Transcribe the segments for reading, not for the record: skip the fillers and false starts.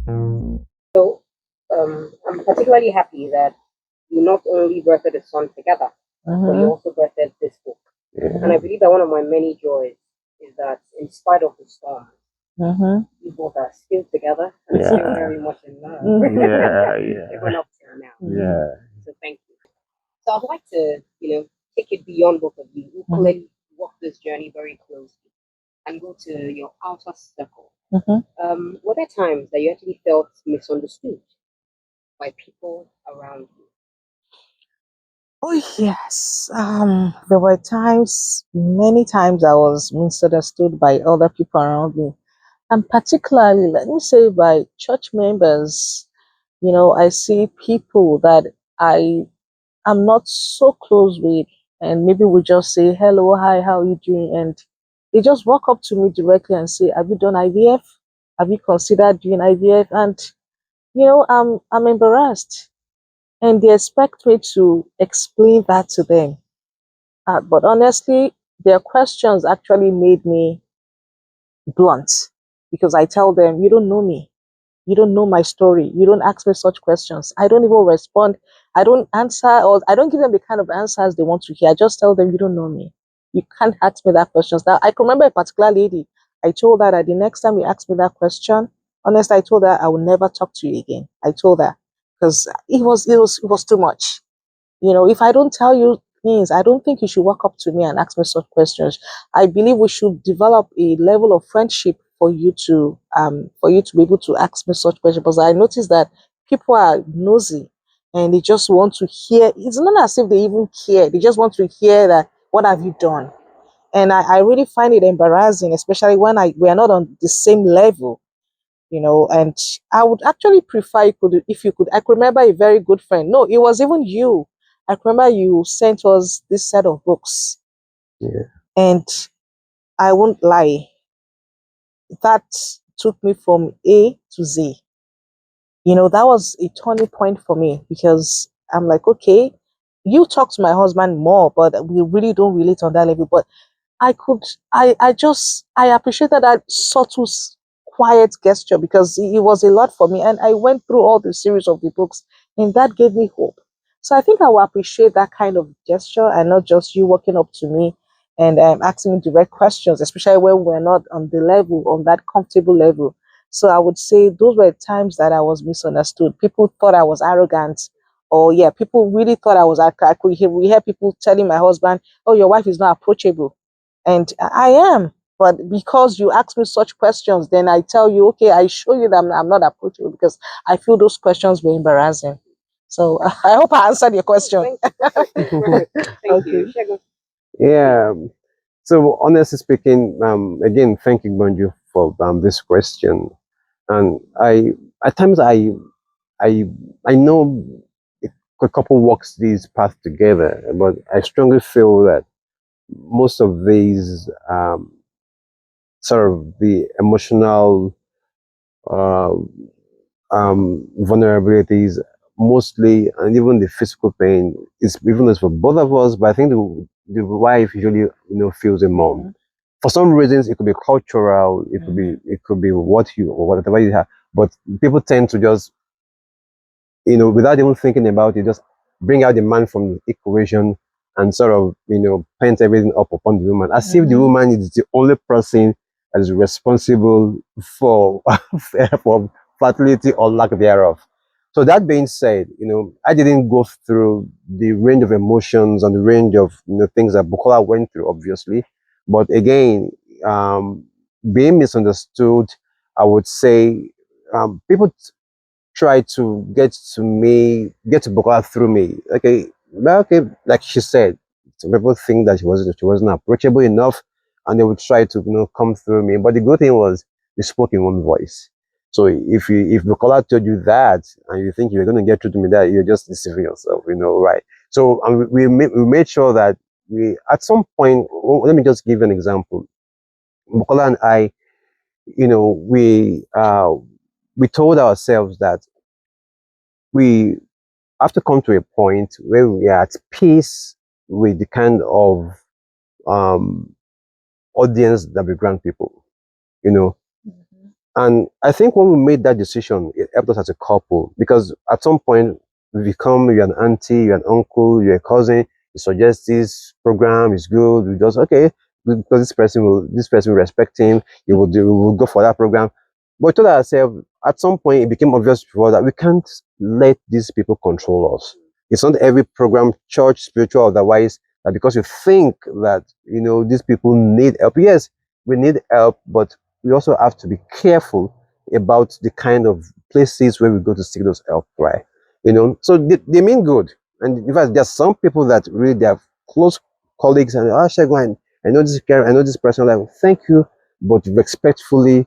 So I'm particularly happy that you not only birthed a son together, but you Mm-hmm. also birthed this book. And I Yeah. believe that one of my many joys is that in spite of the storm, Mm-hmm. you both are still together and still Yeah. very much in love, Yeah. even Yeah. up till now. Yeah. So thank you. So I'd like to, take it beyond both of you who clearly walk this journey very closely and go to your outer circle. Mm-hmm. Were there times that you actually felt misunderstood by people around you? Oh yes. There were times, many times I was misunderstood by other people around me. And particularly, let me say by church members. I see people that I am not so close with, and maybe we just say hello, hi, how are you doing? And they just walk up to me directly and say, have you done IVF? Have you considered doing IVF? And I'm embarrassed, and they expect me to explain that to them. But honestly, their questions actually made me blunt, because I tell them, you don't know me. You don't know my story. You don't ask me such questions. I don't even respond. I don't answer, or I don't give them the kind of answers they want to hear. I just tell them, you don't know me. You can't ask me that questions. Now, I can remember a particular lady. I told her that the next time you ask me that question, honestly, I told her I will never talk to you again. I told her, because it was too much. If I don't tell you things, I don't think you should walk up to me and ask me such questions. I believe we should develop a level of friendship for you to be able to ask me such questions. Because I noticed that people are nosy and they just want to hear. It's not as if they even care. They just want to hear that, what have you done? And I really find it embarrassing, especially when we are not on the same level. And I would actually prefer if you could. I could remember a very good friend. No, it was even you. I could remember you sent us this set of books, Yeah. and I won't lie, that took me from A to Z. That was a turning point for me, because I'm like, okay, you talk to my husband more, but we really don't relate on that level. But I appreciated that subtle, quiet gesture, because it was a lot for me. And I went through all the series of the books, and that gave me hope. So I think I will appreciate that kind of gesture, and not just you walking up to me and asking me direct questions, especially when we're not on that comfortable level. So I would say those were times that I was misunderstood. People thought I was arrogant. Or yeah, people really thought I was. We hear people telling my husband, "Oh, your wife is not approachable," and I am. But because you ask me such questions, then I tell you, okay, I show you that I'm not approachable, because I feel those questions were embarrassing. So I hope I answered your Oh, question. thank you. Perfect. Perfect. Thank you. Okay. Shagun. Yeah. So honestly speaking, again, thank you, Bonju, for this question. And I, at times, I, I know a couple walks these paths together, but I strongly feel that most of these sort of the emotional uh, vulnerabilities, mostly, and even the physical pain, is even as for both of us. But I think the wife usually, feels a mom. For some reasons, it could be cultural, it could be what you or whatever you have. But people tend to just, without even thinking about it, just bring out the man from the equation and sort of, paint everything up upon the woman, as if the woman is the only person that is responsible for for fertility or lack thereof. So that being said, I didn't go through the range of emotions and the range of things that Bukola went through, obviously. But again, um, being misunderstood, I would say, people try to get to Bukola through me. Okay, well, okay, like she said, some people think that she wasn't approachable enough, and they would try to come through me. But the good thing was they spoke in one voice. So if Bukola told you that, and you think you're going to get through to me, that you're just deceiving yourself, right? So we made sure that we at some point. Let me just give you an example. Bukola and I, we told ourselves that we have to come to a point where we are at peace with the kind of um, audience that we grant people, you know. And I think when we made that decision, helped us as a couple because at some point we become you're an auntie, you're an uncle, you're a cousin. You suggest this program is good. We just okay because this person will respect him. We will go for that program. But we told ourselves at some point it became obvious to us that we can't let these people control us. It's not every program, church, spiritual, otherwise, that because you think that these people need help. Yes, we need help, but we also have to be careful about the kind of places where we go to seek those help, right? So they mean good. And in fact, there are some people that really they are close colleagues and Shagun, I know this guy, I know this person, like thank you, but respectfully,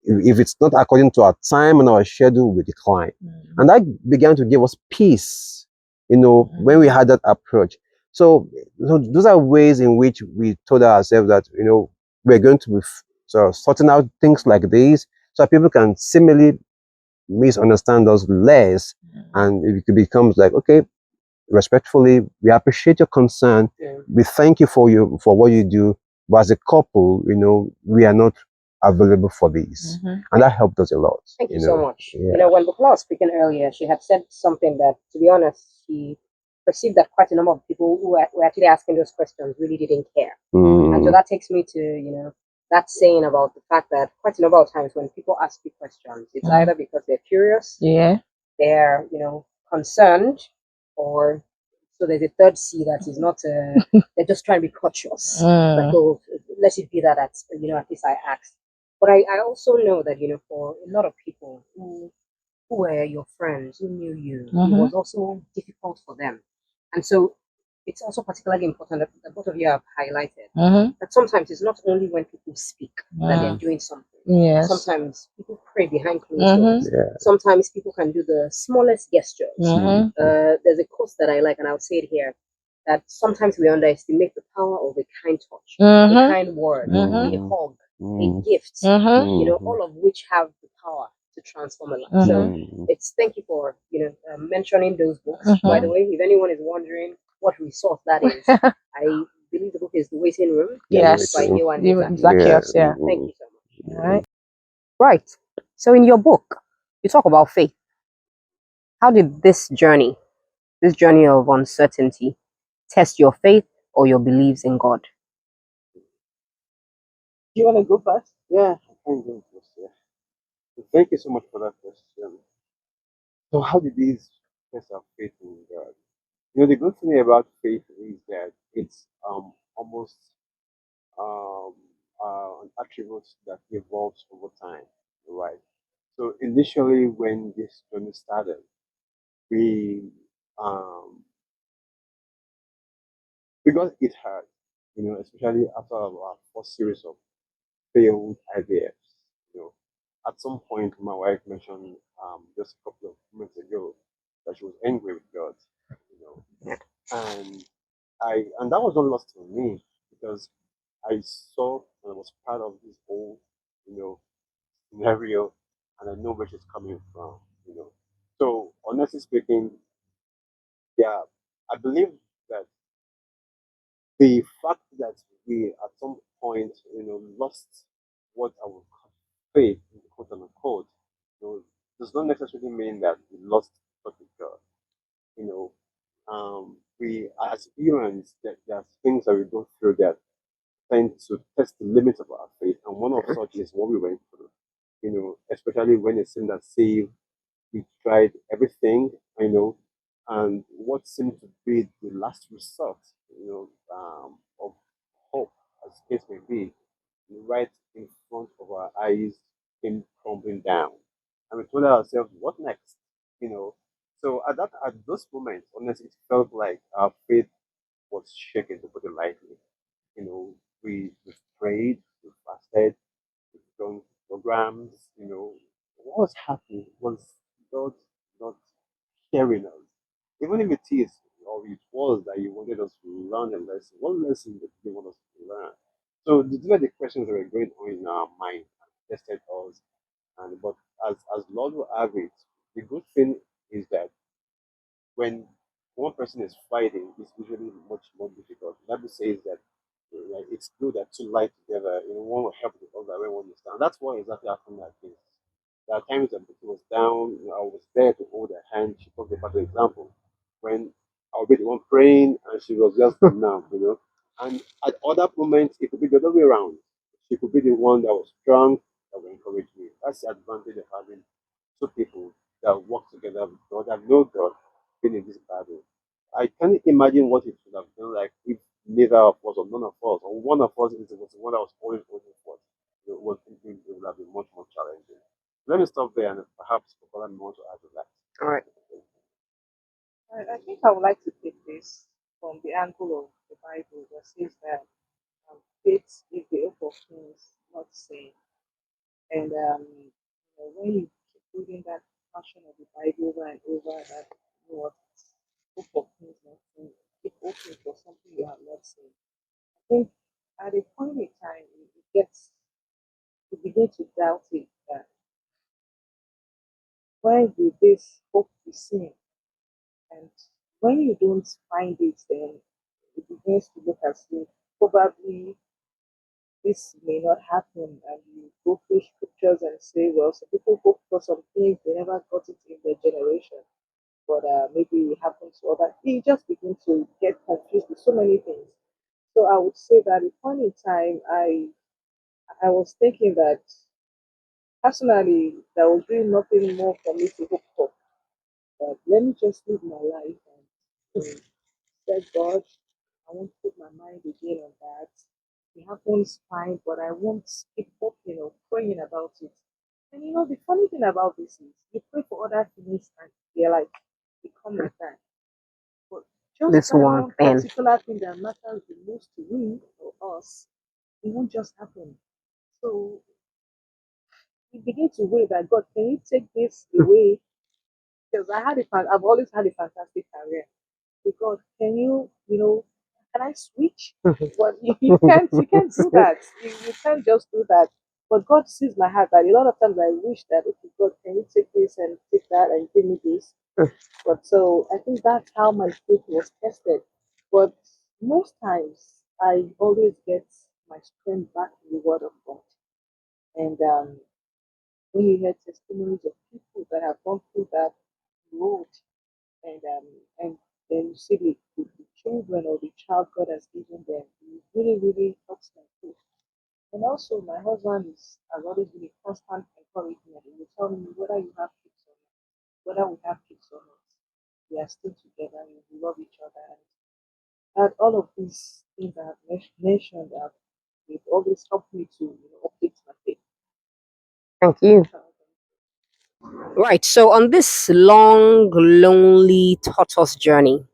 if it's not according to our time and our schedule, we decline. And that began to give us peace, when we had that approach. So those are ways in which we told ourselves that, we're going to be sort of sorting out things like this so that people can similarly misunderstand us less. And it becomes like, okay, respectfully, we appreciate your concern. Yeah. We thank you for what you do. But as a couple, we are not available for this. And that helped us a lot. Thank you so much. Yeah. When Bukola was speaking earlier, she had said something that, to be honest, she perceived that quite a number of people who were actually asking those questions really didn't care. And so that takes me to, that saying about the fact that quite a number of times when people ask you questions, it's either because they're curious, Yeah. they're, concerned, or so there's a third C that is not, they're just trying to be cautious. Like, oh, let it be that, at least I asked. But I also know that, for a lot of people who were your friends, who knew you, it was also difficult for them. And so it's also particularly important that both of you have highlighted that sometimes it's not only when people speak that they're doing something. Yes. Sometimes people pray behind closed doors. Yeah. Sometimes people can do the smallest gestures. There's a quote that I like, and I'll say it here, that sometimes we underestimate the power of a kind touch, a kind word, a hug, a gift, all of which have the power to transform a life. So it's thank you for mentioning those books. By the way, if anyone is wondering what resource that is, I believe the book is The Waiting Room. Yes. By you and Zacchaeus, yeah. Thank you so much. All right. Right. So in your book, you talk about faith. How did this journey of uncertainty, test your faith or your beliefs in God? You want to go first? Yeah, I can go first. Yeah. So thank you so much for that question. So how did these test our faith in God? The good thing about faith is that it's almost um an attribute that evolves over time, right? So initially, when this journey started, we um we got it hard, especially after our first series of failed IVFs. At some point, my wife mentioned just a couple of months ago that she was angry with God, and and that was not lost on me because I saw and I was part of this whole, you know, scenario, and I know where she's coming from. So honestly speaking, yeah, I believe that the fact that we at some point, lost what I would call faith, quote unquote, does not necessarily mean that we lost touch with God. You know, we as humans, there are things that we go through that tend to test the limits of our faith, and one of such is what we went through. Especially when it seemed that saved, we tried everything, and what seemed to be the last resort, of hope, as the case may be, right in front of our eyes came crumbling down. And we told ourselves, what next? You know. So at those moments, honestly, it felt like our faith was shaken, to put it lightly. We prayed, we fasted, we've done programs, what was happening was God not hearing us. Even if it is, or it was that you wanted us to learn a lesson, what lesson did you want us to learn? So these were the questions that were going on in our mind and tested us. But as Lord will have it, the good thing is that when one person is fighting, it's usually much more difficult. The Bible says that it's good that two lie together. One will help the other when one is down. That's what exactly happened like this. There are times that Betty was down, I was there to hold her hand. She took the for example, when I would be the one praying and she was just numb. And at other moments, it could be the other way around. She could be the one that was strong, that would encourage me. That's the advantage of having two people that work together with God and know God being in this battle. I can't imagine what it would have been like if neither of us or none of us or one of us was the one that was always holding forth. It would have been much more challenging. Let me stop there and perhaps Paula may want to add to that. All right. I think I would like to take this from the angle of the Bible that says that faith is the hope of things not seen. And when you keep reading that portion of the Bible over and over, that what hope of things not seen, keep hoping for something you have not seen. I think at a point in time, it gets you begin to doubt it that when will this hope be seen? And when you don't find it, then it begins to look as if probably this may not happen. And you go through scriptures and say, well, some people hope for some things, they never got it in their generation, but maybe it happens to others. You just begin to get confused with so many things. So I would say that at a point in time, I was thinking that personally, there was really nothing more for me to hope for. But let me just live my life and said, God, I won't put my mind again on that. It happens fine, but I won't keep hoping or praying about it. And the funny thing about this is you pray for other things and they're like, become like that. But just This that one one thing. particular thing that matters the most to me or us, it won't just happen. So we begin to wait that God, can you take this away? Because I've always had a fantastic career. Because can I switch? But you can't do that. You can't just do that. But God sees my heart that a lot of times I wish that, okay, God, can you take this and take that and give me this? But so I think that's how my faith was tested. But most times I always get my strength back in the word of God. And when you hear testimonies of people that have gone through that road, and then you see the children or the child God has given them, it really, really helps my faith. And also, my husband has always been a constant encouragement. He will tell me whether you have kids or not, whether we have kids or not, we are still together and we love each other. And all of these things I have mentioned that it always helped me to update my faith. Thank you. Right. So on this long, lonely tortoise journey,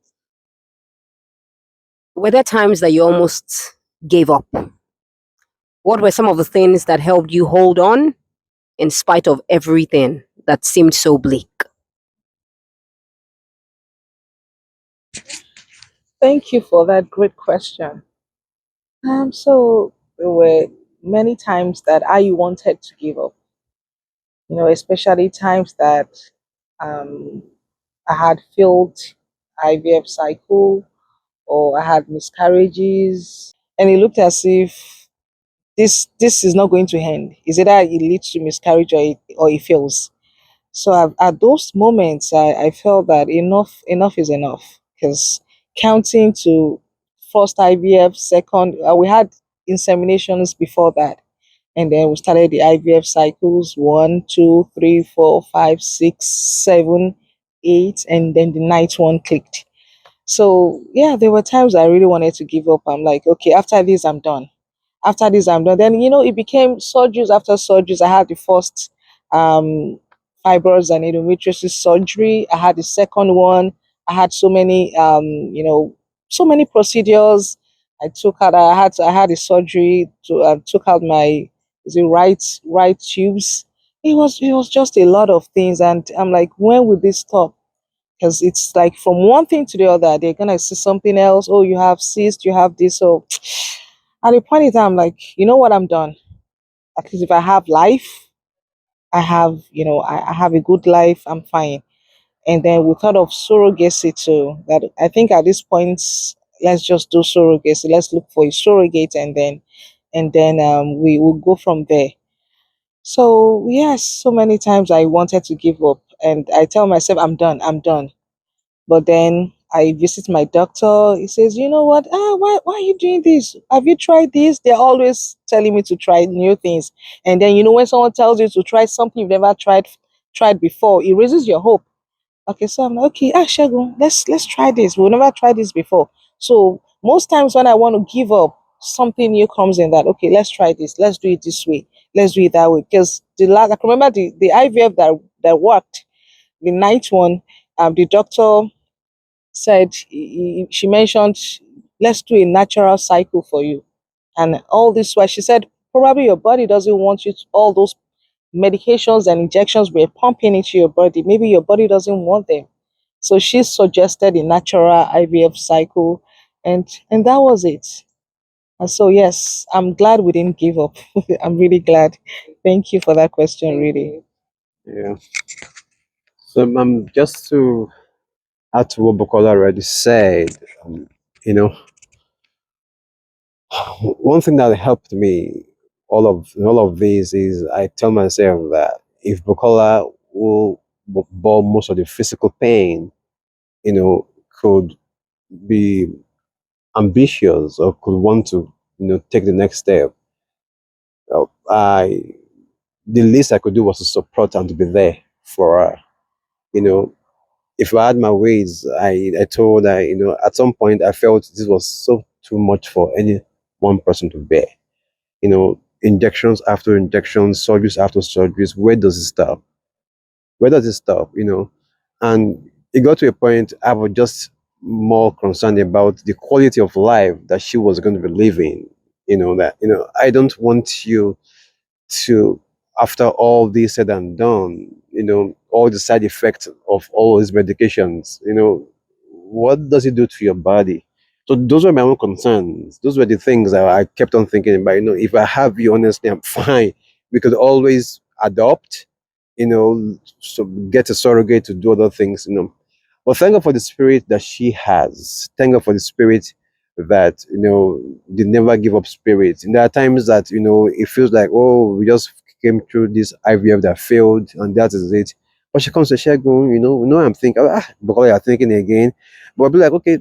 were there times that you almost gave up? What were some of the things that helped you hold on in spite of everything that seemed so bleak? Thank you for that great question. So there were many times that I wanted to give up, especially times that um, I had failed IVF cycle or I had miscarriages, and it looked as if this is not going to end. Is either it leads to miscarriage or it fails. So at those moments, I felt that enough is enough because counting to first IVF, second, we had inseminations before that. And then we started the IVF cycles 1, 2, 3, 4, 5, 6, 7, 8, and then the ninth one clicked. So yeah, there were times I really wanted to give up. I'm like, okay, after this, I'm done. After this, I'm done. Then it became surgeries after surgeries. I had the first um, fibroids and endometriosis surgery. I had the second one. I had so many procedures. I had a surgery to took out my the right tubes. It was just a lot of things, and I'm like, when will this stop? Because it's like from one thing to the other, they're gonna see something else. Oh, you have cyst, you have this. So at a point in time, I'm like, you know what, I'm done. At least if I have life, I have a good life, I'm fine. And then we thought of surrogacy too. That I think at this point, let's just do surrogacy. Let's look for a surrogate, and then we will go from there. So yes, so many times I wanted to give up, and I tell myself I'm done, I'm done. But then I visit my doctor. He says, you know what? Why are you doing this? Have you tried this? They're always telling me to try new things. And then when someone tells you to try something you've never tried before, it raises your hope. Okay, so I'm like, okay, Shagun, let's try this. We've never tried this before. So most times when I want to give up, something new comes in that, okay, let's try this. Let's do it this way. Let's do it that way. Because the last, I can remember the IVF that worked, the night one, the doctor said, she mentioned, let's do a natural cycle for you. And all this while she said, probably your body doesn't want you to, all those medications and injections we're pumping into your body. Maybe your body doesn't want them. So she suggested a natural IVF cycle, and that was it. And so yes, I'm glad we didn't give up. I'm really glad. Thank you for that question, really. Yeah. So just to add to what Bukola already said, you know, one thing that helped me all of this is I tell myself that if Bukola will bore most of the physical pain, could be ambitious or could want to, take the next step, I the least I could do was to support and to be there for her. You know, if I had my ways, I told her, at some point I felt this was so too much for any one person to bear. Injections after injections, surgeries after surgeries. Where does it stop? Where does it stop? And it got to a point I was just more concerned about the quality of life that she was going to be living. That I don't want you to, after all this said and done, all the side effects of all these medications, what does it do to your body? So those were my own concerns. Those were the things that I kept on thinking about. If I have you, honestly, I'm fine. We could always adopt, so get a surrogate to do other things. But thank God for the spirit that she has. Thank God for the spirit that, the never give up spirit. And there are times that, it feels like, oh, we just came through this IVF that failed and that is it. But she comes to Shagun, I'm thinking, because you're thinking again. But I'll be like, okay,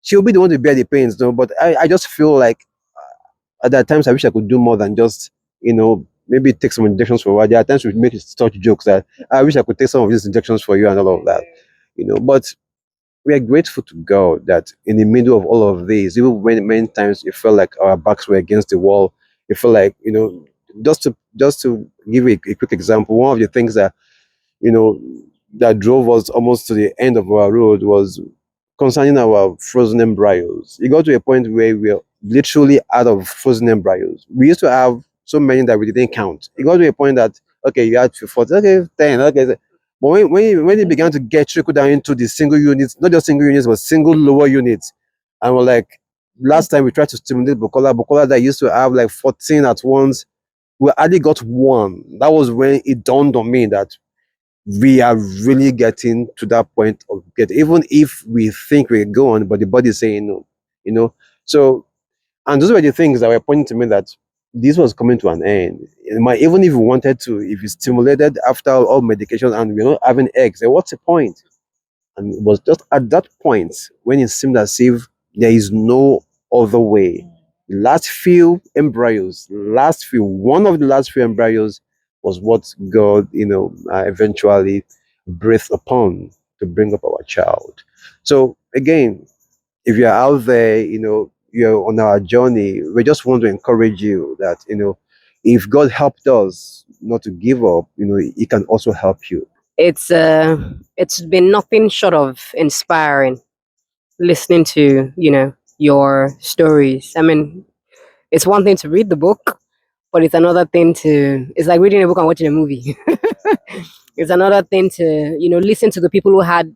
she'll be the one to bear the pains, no? But I just feel like at that times I wish I could do more than just, maybe take some injections for a while. There are times we make such jokes that I wish I could take some of these injections for you and all of that. But we are grateful to God that in the middle of all of this, even when many times it felt like our backs were against the wall, it felt like, just to give a quick example, one of the things that you know, that drove us almost to the end of our road was concerning our frozen embryos. It got to a point where we were literally out of frozen embryos. We used to have so many that we didn't count. It got to a point that, okay, you had 40, okay, 10, okay. But when it began to get trickled down into the single units, not just single units, but single lower units, and we're like, last time we tried to stimulate Bukola that used to have like 14 at once, we hardly got one. That was when it dawned on me that we are really getting to that point of even if we think we're going, but the body is saying no, So, and those were the things that were pointing to me that this was coming to an end. Even if we wanted to, if you stimulated after all medication and we're not having eggs, then what's the point? And it was just at that point when it seemed as if there is no other way. One of the last few embryos was what God, eventually breathed upon to bring up our child. So again, if you're out there, you're on our journey, we just want to encourage you that, if God helped us not to give up, He can also help you. It's been nothing short of inspiring listening to your stories. I mean, it's one thing to read the book, but it's another thing to it's like reading a book and watching a movie. It's another thing to listen to the people who had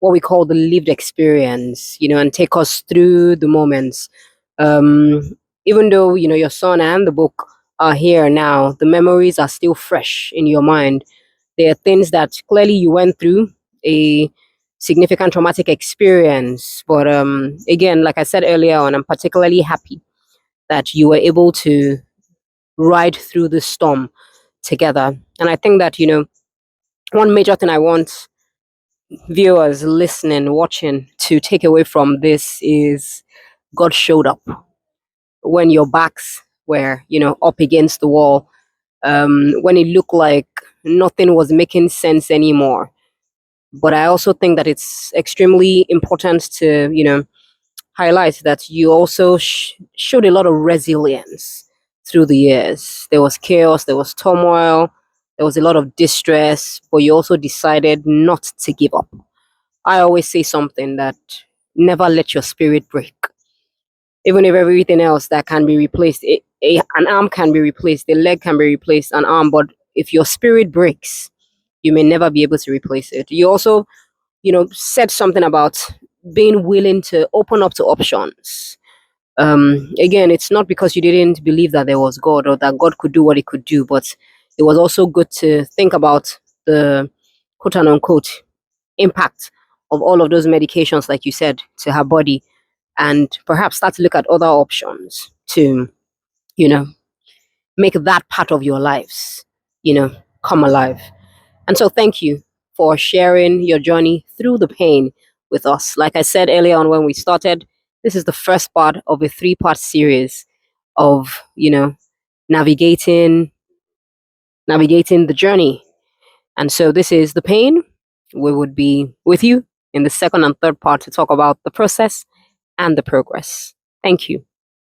what we call the lived experience, and take us through the moments. um Even though your son and the book are here now, the memories are still fresh in your mind. There are things that clearly you went through a significant traumatic experience, but again, like I said earlier on, I'm particularly happy that you were able to ride through the storm together. And I think that, one major thing I want viewers listening, watching to take away from this is God showed up when your backs were, up against the wall, when it looked like nothing was making sense anymore. But I also think that it's extremely important to, highlight that you also showed a lot of resilience through the years. There was chaos, there was turmoil, there was a lot of distress, but you also decided not to give up. I always say something that never let your spirit break. Even if everything else that can be replaced, an arm can be replaced, a leg can be replaced, an arm, but if your spirit breaks, you may never be able to replace it. You also, said something about being willing to open up to options. Again, it's not because you didn't believe that there was God or that God could do what he could do, but it was also good to think about the quote unquote impact of all of those medications, like you said, to her body, and perhaps start to look at other options to, you know, make that part of your lives, come alive. And so thank you for sharing your journey through the pain with us. Like I said earlier on when we started, this is the first part of a three-part series of, navigating navigating the journey. And so this is the pain. We would be with you in the second and third part to talk about the process and the progress. Thank you.